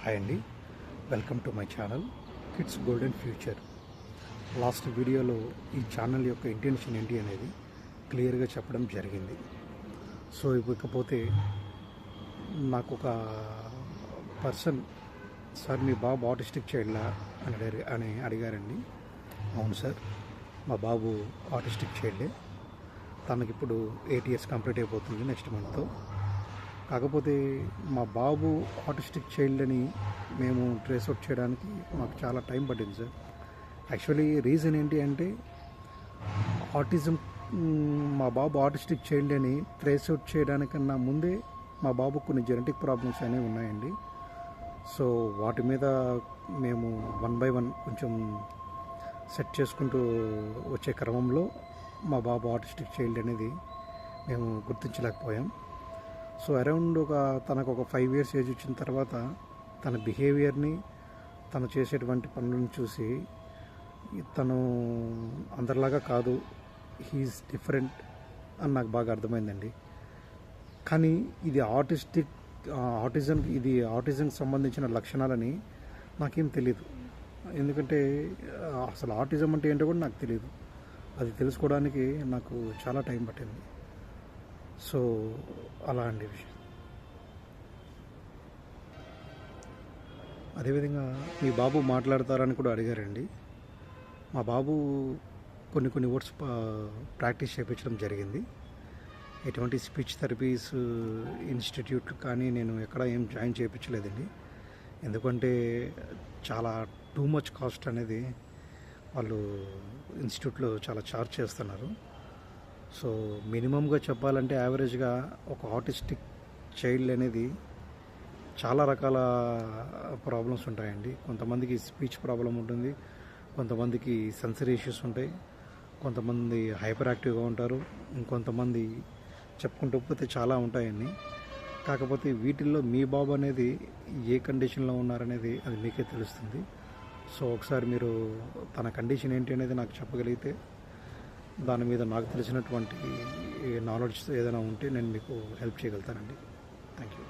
Hi అండి, welcome to my channel kids golden future. Last వీడియోలో ఈ ఛానల్ యొక్క ఇంటెన్షన్ ఏంటి అనేది క్లియర్గా చెప్పడం జరిగింది. సో ఇకపోతే నాకు ఒక పర్సన్, సార్ మీ బాబు ఆటిస్టిక్ చైల్డా అని అడిగారండి. అవును సార్, మా బాబు ఆటిస్టిక్ చైల్డే. తనకిప్పుడు 8 years కంప్లీట్ అయిపోతుంది నెక్స్ట్ మంత్తో. కాకపోతే మా బాబు ఆటిస్టిక్ చైల్డ్ అని మేము ట్రేస్ అవుట్ చేయడానికి మాకు చాలా టైం పట్టింది సార్. యాక్చువల్లీ రీజన్ ఏంటి అంటే ఆటిజం, మా బాబు ఆటిస్టిక్ చైల్డ్ అని ట్రేస్ అవుట్ చేయడానికన్నా ముందే మా బాబుకు కొన్ని జెనెటిక్ ప్రాబ్లమ్స్ అనేవి ఉన్నాయండి. సో వాటి మీద మేము 1 by 1 కొంచెం సెట్ చేసుకుంటూ వచ్చే క్రమంలో మా బాబు ఆటిస్టిక్ చైల్డ్ అనేది మేము గుర్తించలేకపోయాం. సో అరౌండ్ తనకు ఒక 5 years ఏజ్ వచ్చిన తర్వాత తన బిహేవియర్ని, తను చేసేటువంటి పనులను చూసి తను అందరిలాగా కాదు, హీఈస్ డిఫరెంట్ అని నాకు బాగా అర్థమైందండి. కానీ ఇది ఆటిజంకి సంబంధించిన లక్షణాలని నాకేం తెలియదు. ఎందుకంటే అసలు ఆటిజం అంటే ఏంటో కూడా నాకు తెలియదు. అది తెలుసుకోవడానికి నాకు చాలా టైం పట్టింది. సో అలా అండి విషయం. అదేవిధంగా మీ బాబు మాట్లాడతారని కూడా అడిగారండి. మా బాబు కొన్ని వర్డ్స్ ప్రాక్టీస్ చేయించడం జరిగింది. ఎటువంటి స్పీచ్ థెరపీస్ ఇన్స్టిట్యూట్ కానీ నేను ఎక్కడ ఏం జాయిన్ చేయించలేదండి. ఎందుకంటే చాలా టూ మచ్ కాస్ట్ అనేది వాళ్ళు ఇన్స్టిట్యూట్లో చాలా ఛార్జ్ చేస్తున్నారు. సో మినిమంగా చెప్పాలంటే యావరేజ్గా ఒక ఆటిస్టిక్ చైల్డ్ అనేది చాలా రకాల ప్రాబ్లమ్స్ ఉంటాయండి. కొంతమందికి స్పీచ్ ప్రాబ్లం ఉంటుంది, కొంతమందికి సెన్సరీ ఇష్యూస్ ఉంటాయి, కొంతమంది హైపర్ యాక్టివ్గా ఉంటారు, ఇంకొంతమంది చెప్పుకుంటూ పోతే చాలా ఉంటాయండి. కాకపోతే వీటిల్లో మీ బాబు అనేది ఏ కండిషన్లో ఉన్నారనేది అది మీకే తెలుస్తుంది. సో ఒకసారి మీరు తన కండిషన్ ఏంటి అనేది నాకు చెప్పగలిగితే దాని మీద నాకు తెలిసినటువంటి నాలెడ్జ్ ఏదైనా ఉంటే నేను మీకు హెల్ప్ చేయగలుగుతానండి. Thank you.